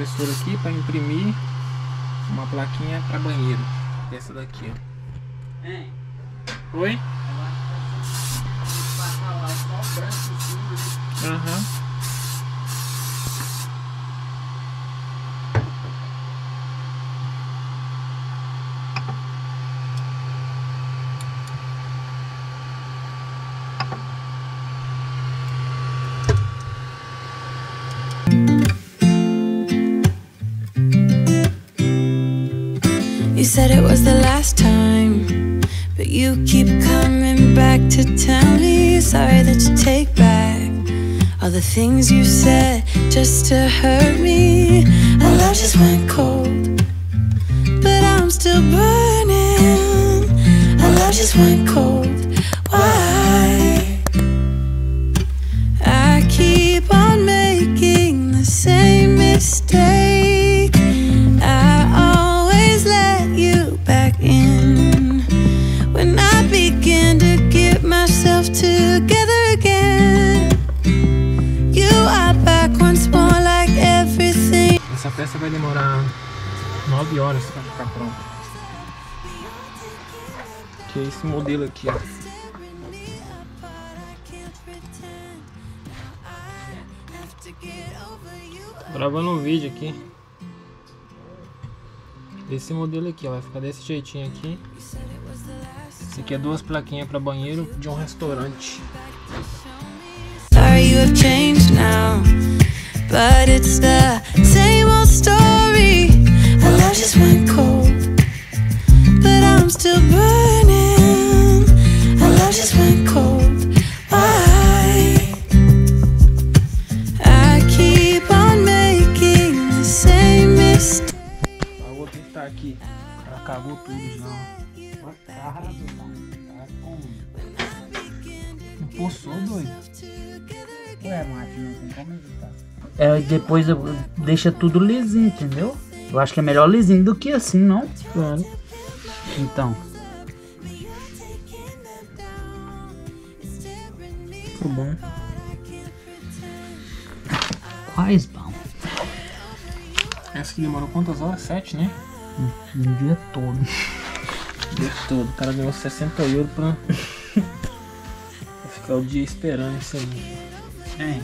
impressora aqui para imprimir uma plaquinha para banheiro. Essa daqui, ó. Oi? Aham. You said it was the last time, but you keep coming back to tell me sorry that you take back all the things you said just to hurt me. Our love just went cold, but I'm still burning. Our love just went cold. Why? I keep on making the same mistake. I always let you back in when I begin to get myself together again. You are back once more like everything. Essa peça vai demorar 9 horas para ficar pronta. Que é esse modelo aqui, ó. Tô gravando um vídeo aqui desse modelo aqui, ó. Vai ficar desse jeitinho aqui. Esse aqui é 2 plaquinhas para banheiro de um restaurante. Sorry you have changed now, but it's the same old story. Our love just went cold, but I'm still burning. Our love just went cold. Why? I keep on making the same mistake. A outra está aqui, ela acabou tudo já. Empoçou, doido. Ué, Mate, não tem como evitar. É, depois deixa tudo lisinho, entendeu? Eu acho que é melhor lisinho do que assim, não? Claro. Então. Ficou bom. Quais bom? Essa que demorou quantas horas? 7, né? Um dia todo. O dia todo. O cara ganhou 60 euros pra ficar o dia esperando isso aí.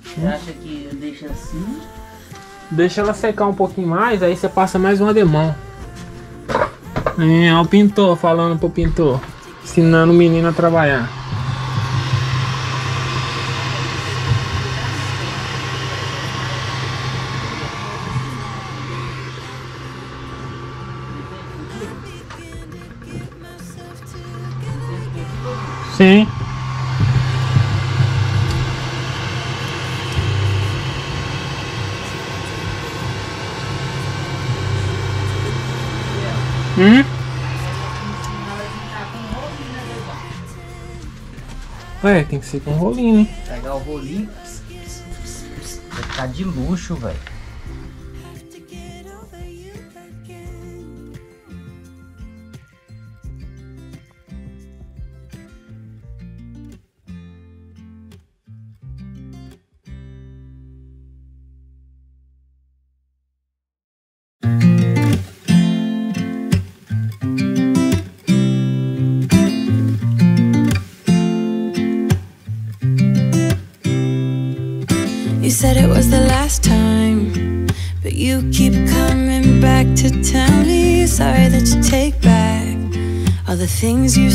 Você acha que deixa assim? Deixa ela secar um pouquinho mais, aí você passa mais uma demão. Olha o pintor falando pro pintor, ensinando o menino a trabalhar. Sim. É, tem que ser com rolinho, né? Pegar o rolinho. Vai ficar de luxo, velho. You said it was the last time, but you keep coming back to tell me sorry that you take back all the things you